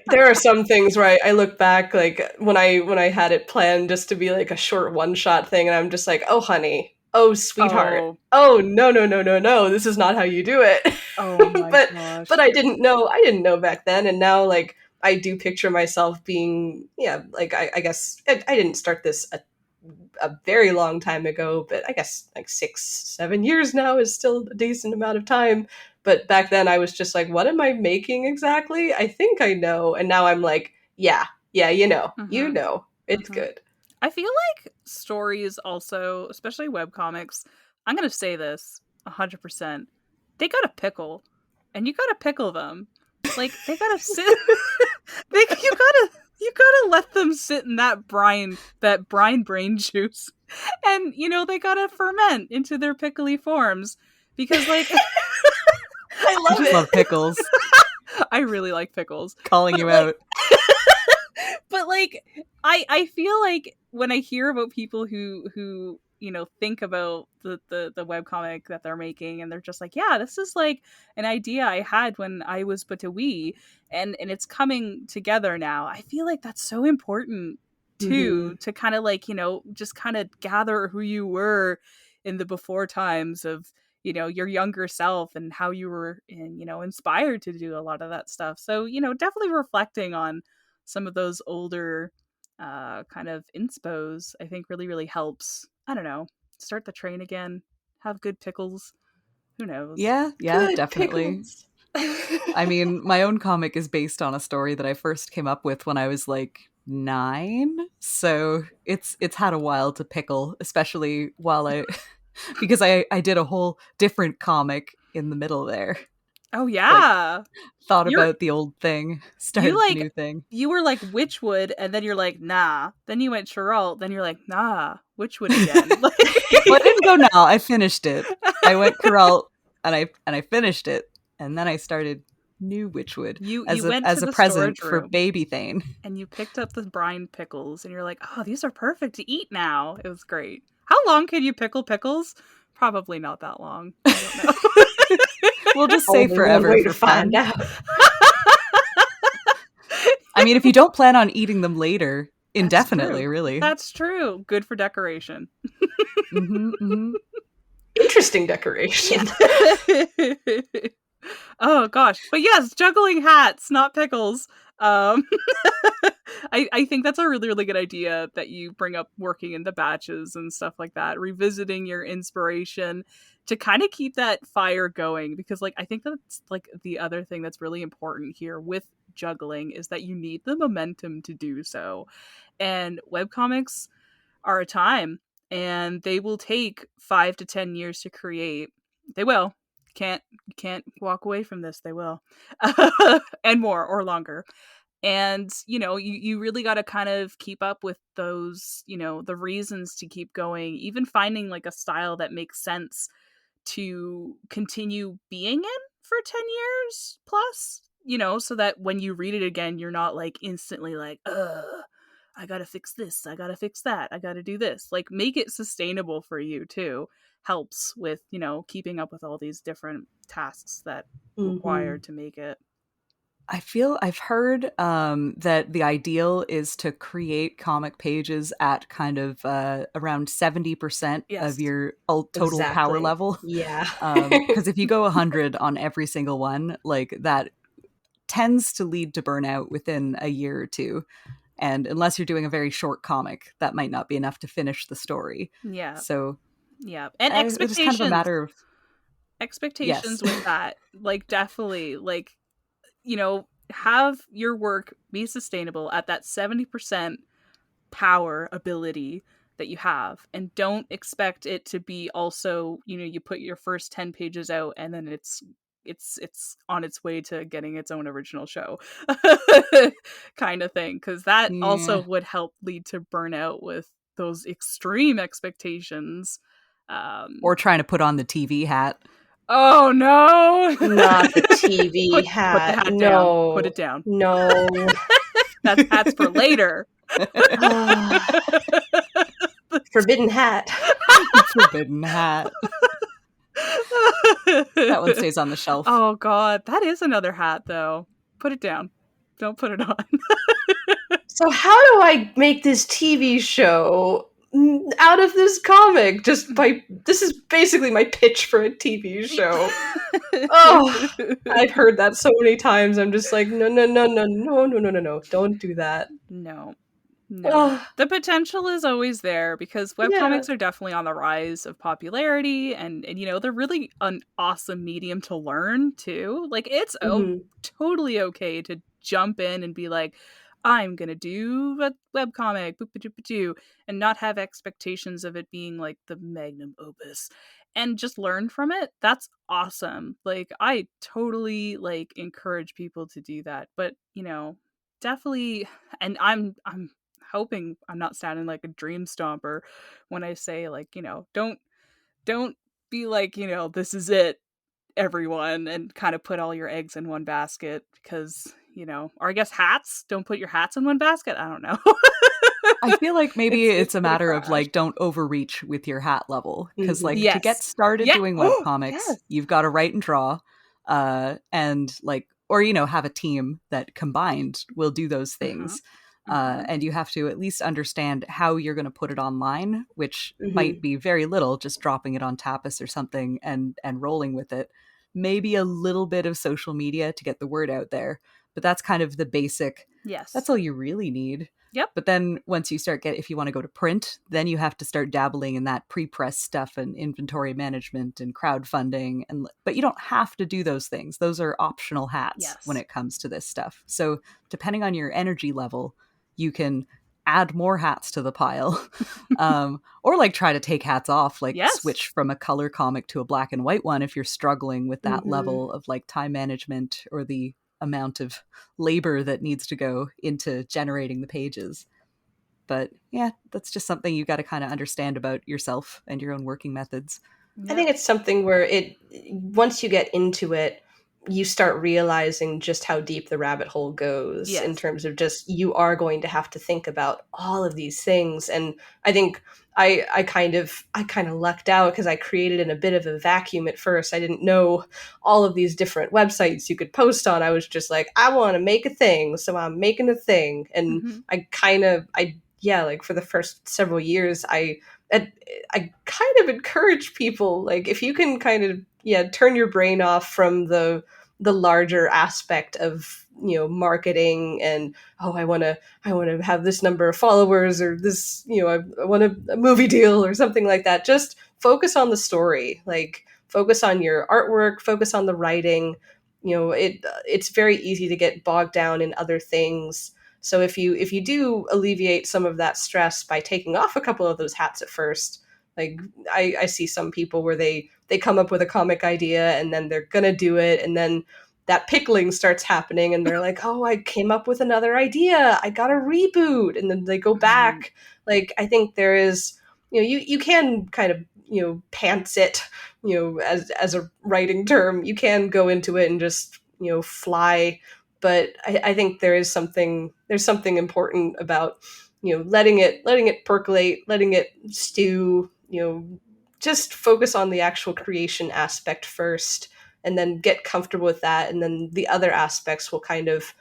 There are some things where I look back, like when I had it planned just to be like a short one-shot thing, and I'm just like, oh honey, oh sweetheart, oh no, this is not how you do it. Oh my gosh. But I didn't know back then, and now like I do picture myself being, like I guess I didn't start this a very long time ago, but I guess like 6-7 years now is still a decent amount of time. But back then I was just like, what am I making exactly? I think I know. And now I'm like, yeah, it's good. I feel like stories also, especially webcomics, I'm going to say this 100%, they got a pickle, and you got to pickle them. Like, they gotta sit. You gotta let them sit in that brine brain juice, and they gotta ferment into their pickly forms, because like I love pickles. I really like pickles. Calling you out. But like, I feel like when I hear about people who think about the webcomic that they're making, and they're just like, yeah, this is like an idea I had when I was but a wee, and it's coming together now. I feel like that's so important too, to kind of like, just kind of gather who you were in the before times of your younger self, and how you were inspired to do a lot of that stuff. So definitely reflecting on some of those older kind of inspos, I think really, really helps. I don't know, start the train again, have good pickles. Who knows? Yeah, Good definitely. pickles. I mean, my own comic is based on a story that I first came up with when I was like 9, so it's had a while to pickle, especially while I because I did a whole different comic in the middle there. Oh yeah, Thought You're- about the old thing, you started like the new thing. you were like Witchwood, and then you're like nah. Then you went Chiralt, then you're like nah, Witchwood again. Well, I didn't go now. I finished it. I went Corral and I finished it, and then I started new Witchwood You as went a to the present storage for room, Baby Thane. and you picked up the brine pickles, and you're like, oh, these are perfect to eat now. It was great. How long can you pickle pickles? Probably not that long. I don't know. We'll just say Only one forever way for to find fun. out. I mean, if you don't plan on eating them later, That's indefinitely, true. really. That's true. Good for decoration. Interesting decoration. Oh gosh, but yes, juggling hats, not pickles. I think that's a really, really good idea that you bring up, working in the batches and stuff like that, revisiting your inspiration to kind of keep that fire going, because like I think that's like the other thing that's really important here with juggling is that you need the momentum to do so. And webcomics are a time, and they will take 5 to 10 years to create. They will. You can't walk away from this. They will. And more or longer. And you really got to kind of keep up with those, the reasons to keep going, even finding like a style that makes sense to continue being in for 10 years plus, so that when you read it again, you're not like instantly like, ugh, I gotta fix this, I gotta fix that, I gotta do this. Like, make it sustainable for you too. Helps with, keeping up with all these different tasks that required to make it. I feel I've heard that the ideal is to create comic pages at kind of around 70% Yes. of your total power Exactly. level. Yeah. Because if you go 100 on every single one, like that tends to lead to burnout within a year or two. And unless you're doing a very short comic, that might not be enough to finish the story. Yeah. So yeah, and it's expectations. kind of a matter of expectations Yes. with that. Like, definitely, like, have your work be sustainable at that 70% power ability that you have, and don't expect it to be also, you put your first 10 pages out and then it's on its way to getting its own original show kind of thing, because that also Yeah. would help lead to burnout with those extreme expectations. Or trying to put on the TV hat. Oh no! Not the TV Put the hat. hat No. down. Put it down. No. That's for later. Forbidden hat. Forbidden hat. That one stays on the shelf. Oh god, that is another hat though. Put it down. Don't put it on. So how do I make this TV show out of this comic? This is basically my pitch for a TV show. Oh, I've heard that so many times. I'm just like, no, don't do that. No. Oh, The potential is always there, because webcomics are definitely on the rise of popularity, and they're really an awesome medium to learn too. Like, it's totally okay to jump in and be like, I'm gonna do a webcomic, and not have expectations of it being like the magnum opus, and just learn from it. That's awesome. Like, I totally like encourage people to do that. But definitely, and I'm hoping I'm not sounding like a dream stomper when I say, like, don't be like, this is it, everyone, and kind of put all your eggs in one basket, because or I guess hats, don't put your hats in one basket. I don't know. I feel like maybe it's a pretty matter of crash. like, don't overreach with your hat level, because like to Yes. get started Yeah. doing webcomics, Yes. you've got to write and draw, and like, or have a team that combined will do those things. And you have to at least understand how you're going to put it online, which might be very little, just dropping it on Tapas or something and rolling with it. Maybe a little bit of social media to get the word out there, but that's kind of the basic. Yes. That's all you really need. Yep. But then once you start if you want to go to print, then you have to start dabbling in that pre-press stuff and inventory management and crowdfunding. But you don't have to do those things. Those are optional hats when it comes to this stuff. So depending on your energy level, you can add more hats to the pile, or like try to take hats off, like switch from a color comic to a black and white one if you're struggling with that level of like time management or the amount of labor that needs to go into generating the pages. But yeah, that's just something you got to kind of understand about yourself and your own working methods. I think it's something where once you get into it, you start realizing just how deep the rabbit hole goes in terms of just, you are going to have to think about all of these things. And I think I kind of lucked out because I created in a bit of a vacuum at first. I didn't know all of these different websites you could post on. I was just like, I want to make a thing, so I'm making a thing. And like for the first several years, I kind of encourage people, like, if you can kind of turn your brain off from the larger aspect of marketing and I want to have this number of followers or this I want a movie deal or something like that. Just focus on the story, like focus on your artwork, focus on the writing. It's very easy to get bogged down in other things. So if you do alleviate some of that stress by taking off a couple of those hats at first, like I see some people where they come up with a comic idea and then they're gonna do it, and then that pickling starts happening and they're like, oh, I came up with another idea, I got a reboot, and then they go back. Like, I think there is, you can kind of, pants it, as a writing term. You can go into it and just, fly. But I think there's something important about, letting it percolate, letting it stew, just focus on the actual creation aspect first, and then get comfortable with that. And then the other aspects will kind of,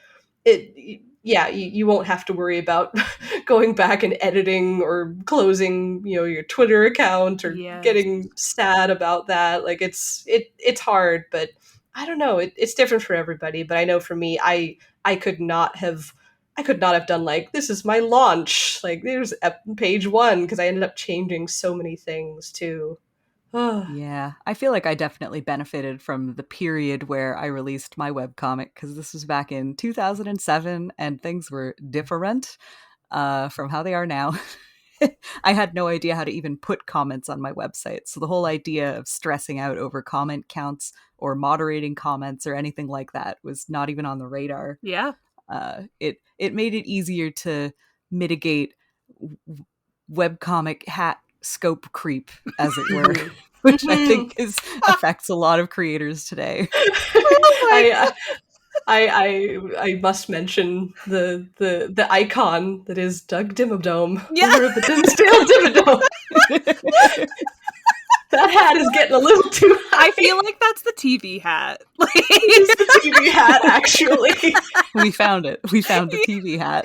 you won't have to worry about going back and editing or closing, your Twitter account or getting sad about that. Like it's hard, but I don't know. It's different for everybody. But I know for me, I could not have done like, this is my launch, like there's page 1, because I ended up changing so many things too. Yeah, I feel like I definitely benefited from the period where I released my webcomic, because this was back in 2007 and things were different from how they are now. I had no idea how to even put comments on my website. So the whole idea of stressing out over comment counts or moderating comments or anything like that was not even on the radar. Yeah. It made it easier to mitigate webcomic hat scope creep, as it were, which I think affects a lot of creators today. I must mention the icon that is Doug Dimmadome. Yeah. Over the Dimmesdale Dimmadome. That hat is getting a little too high. I feel like that's the TV hat. It's the TV hat, actually. We found it. We found the TV hat.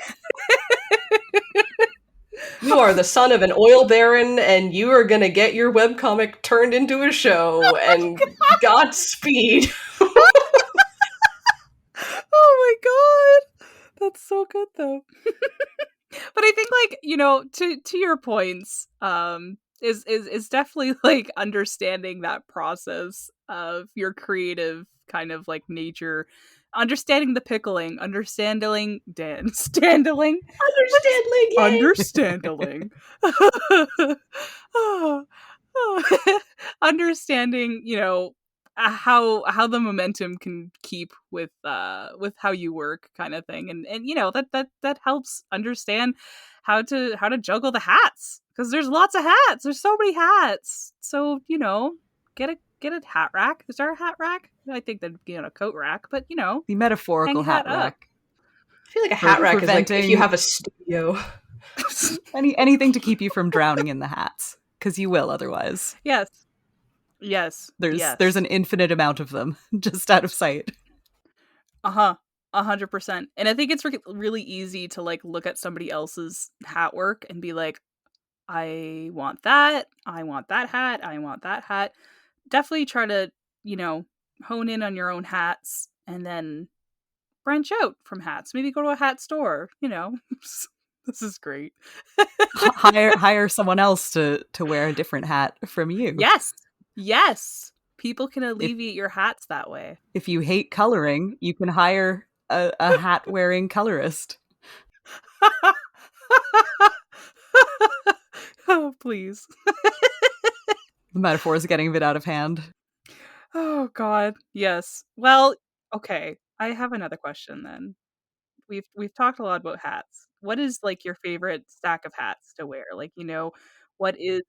You are the son of an oil baron, and you are going to get your webcomic turned into a show, and Godspeed. Oh my god. That's so good, though. But I think, like, to your points, is definitely like understanding that process of your creative kind of like nature, understanding the pickling, understanding understanding, how the momentum can keep with how you work, kind of thing, and that helps understand how to juggle the hats, because there's lots of hats. There's so many hats. So get a hat rack. Is there a hat rack? I think that'd be on a coat rack, but the metaphorical hang hat hat up. rack. I feel like a hat rack is like if you have a studio. Anything to keep you from drowning in the hats, because you will otherwise. Yes. Yes. There's an infinite amount of them just out of sight. 100%. And I think it's really easy to like look at somebody else's hat work and be like, I want that. I want that hat. I want that hat. Definitely try to, hone in on your own hats and then branch out from hats. Maybe go to a hat store, This is great. hire someone else to wear a different hat from you. Yes. People can alleviate your hats that way. If you hate coloring, you can hire a hat wearing colorist. Oh, please. The metaphor is getting a bit out of hand. Oh God. Yes. Well, okay. I have another question then. We've talked a lot about hats. What is like your favorite stack of hats to wear? Like, what is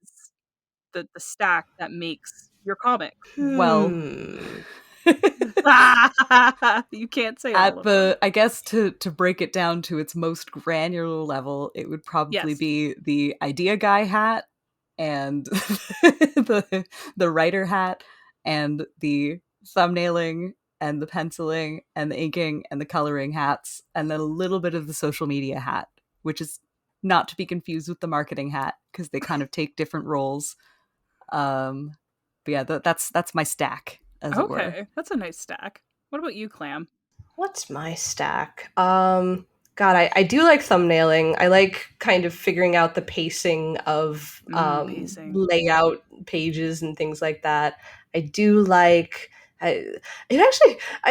the stack that makes your comic? Well, you can't say all of them. I guess to break it down to its most granular level, it would probably be the idea guy hat and the writer hat and the thumbnailing and the penciling and the inking and the coloring hats, and then a little bit of the social media hat, which is not to be confused with the marketing hat because they kind of take different roles. But yeah, that's my stack, as it were. Okay, that's a nice stack. What about you, Clam? What's my stack? God, I do like thumbnailing. I like kind of figuring out the pacing of layout pages and things like that. I do like. I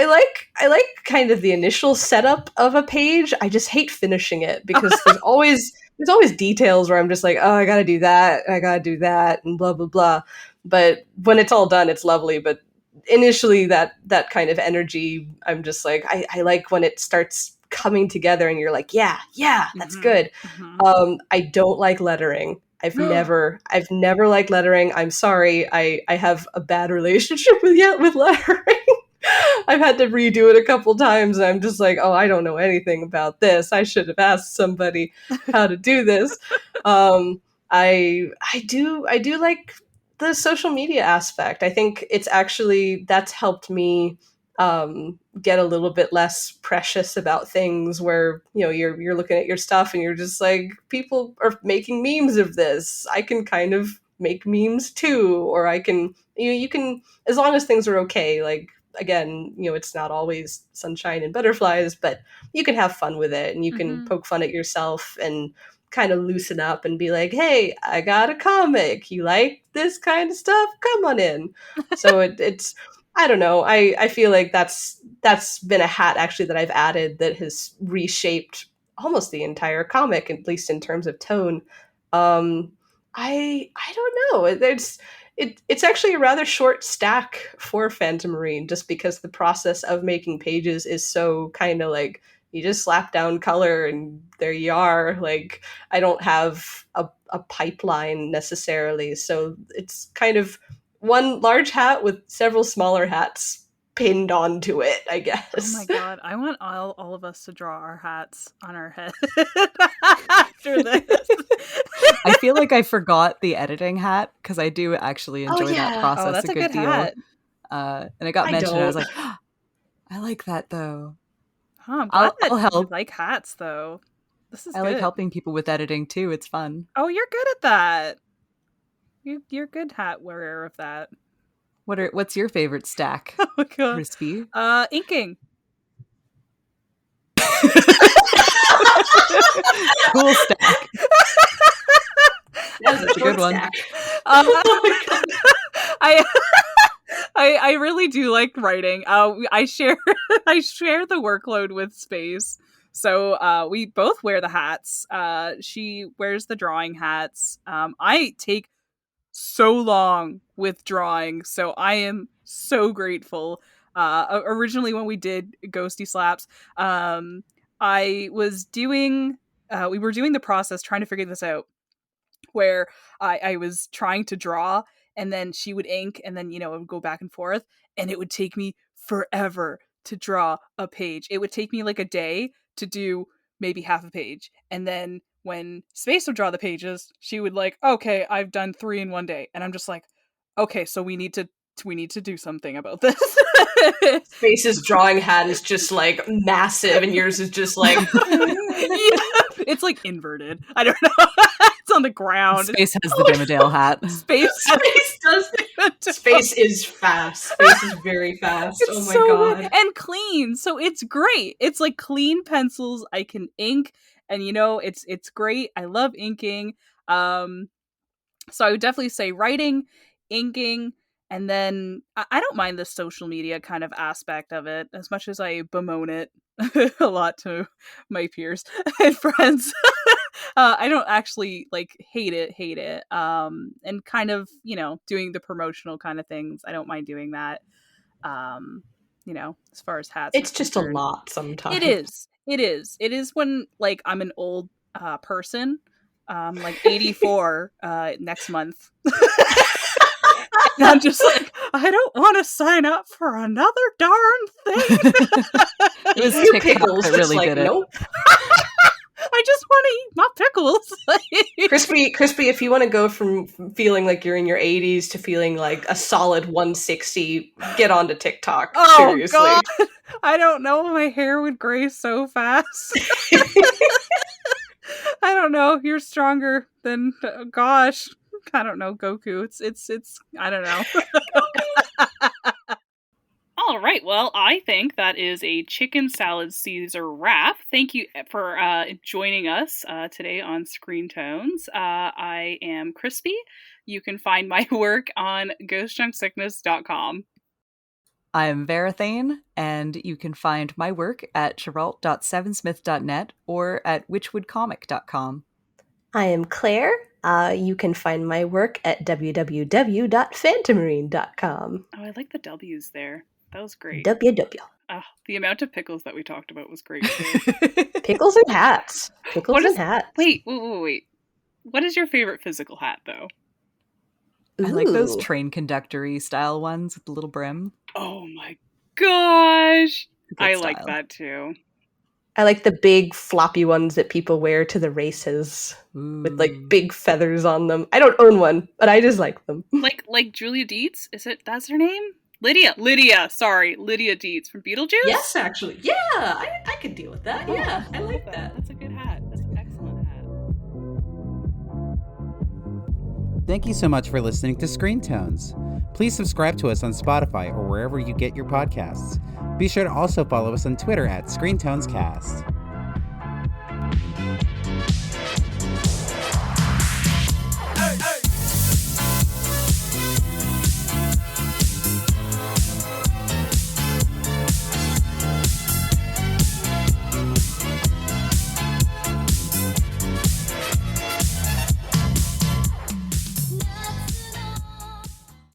like kind of the initial setup of a page. I just hate finishing it because there's always details where I'm just like, oh, I gotta do that, and blah blah blah. But when it's all done, it's lovely. But initially, that kind of energy, I'm just like, I like when it starts coming together and you're like, yeah, that's good. I don't like lettering. I've never liked lettering. I'm sorry. I have a bad relationship with lettering. I've had to redo it a couple times. And I'm just like, oh, I don't know anything about this. I should have asked somebody how to do this. I do like the social media aspect. I think that's helped me get a little bit less precious about things where, you're looking at your stuff and you're just like, people are making memes of this. I can kind of make memes too, or I can, you can, as long as things are okay, like, again, it's not always sunshine and butterflies, but you can have fun with it and you can poke fun at yourself and kind of loosen up and be like, hey, I got a comic. You like this kind of stuff? Come on in. So it's, I don't know. I feel like that's been a hat actually that I've added that has reshaped almost the entire comic, at least in terms of tone. I don't know. It's actually a rather short stack for Phantom Marine, just because the process of making pages is so kind of like, you just slap down color and there you are. Like, I don't have a pipeline necessarily. So it's kind of one large hat with several smaller hats pinned onto it, I guess. Oh my God. I want all of us to draw our hats on our head after this. I feel like I forgot the editing hat because I do actually enjoy that process that's a good deal. hat. And it got mentioned. I was like, oh, I like that though. I'm glad I'll help. You like hats though. This is I good. like helping people with editing too. It's fun. Oh, you're good at that. You're a good hat wearer of that. What's your favorite stack? Oh my God. Crispy? Inking. Cool stack. That's a good one. I really do like writing. I share the workload with Space. So we both wear the hats. She wears the drawing hats. I take so long with drawing, so I am so grateful. Originally when we did Ghosty Slaps, I was doing we were doing the process trying to figure this out, where I was trying to draw and then she would ink and then, it would go back and forth and it would take me forever to draw a page. It would take me like a day to do maybe half a page. And then when Space would draw the pages, she would like, okay, I've done 3 in one day. And I'm just like, okay, so we need to do something about this. Space's drawing hand is just like massive, and yours is just like it's like inverted. I don't know. It's on the ground. Space has the Dimmerdale hat. Space does. Space is fast. Space is very fast. It's oh my so god. good. And clean. So it's great. It's like clean pencils. I can ink, and it's great. I love inking. So I would definitely say writing, inking, and then I don't mind the social media kind of aspect of it as much as I bemoan it a lot to my peers and friends. I don't actually like hate it. And kind of, doing the promotional kind of things. I don't mind doing that. As far as hats. It's just concerned. A lot sometimes. It is when like I'm an old person, like 84 next month. And I'm just like, I don't want to sign up for another darn thing. It was TikTok that really did it. Nope. I just want to eat my pickles. Crispy, if you want to go from feeling like you're in your 80s to feeling like a solid 160, get onto TikTok. Oh, seriously. God. I don't know. My hair would gray so fast. I don't know. You're stronger than, gosh. I don't know, Goku. It's I don't know. All right. Well, I think that is a chicken salad Caesar wrap. Thank you for joining us today on Screen Tones. I am Crispy. You can find my work on ghostjunksickness.com. I am Verathane, and you can find my work at geralt.sevensmith.net or at witchwoodcomic.com. I am Claire. You can find my work at www.phantommarine.com. Oh, I like the W's there. That was great. WW. The amount of pickles that we talked about was great. Pickles and hats. Hats. Wait. What is your favorite physical hat, though? I like those train conductor-y style ones with the little brim. Oh my gosh. I style. like that too. I like the big floppy ones that people wear to the races with like big feathers on them. I don't own one, but I just like them. Like Julia Dietz? That's her name? Lydia Dietz from Beetlejuice? Yes, actually. Yeah, I could deal with that. Yeah, I like that. That's a good hat. That's an excellent hat. Thank you so much for listening to Screen Tones. Please subscribe to us on Spotify or wherever you get your podcasts. Be sure to also follow us on Twitter at ScreenTonesCast.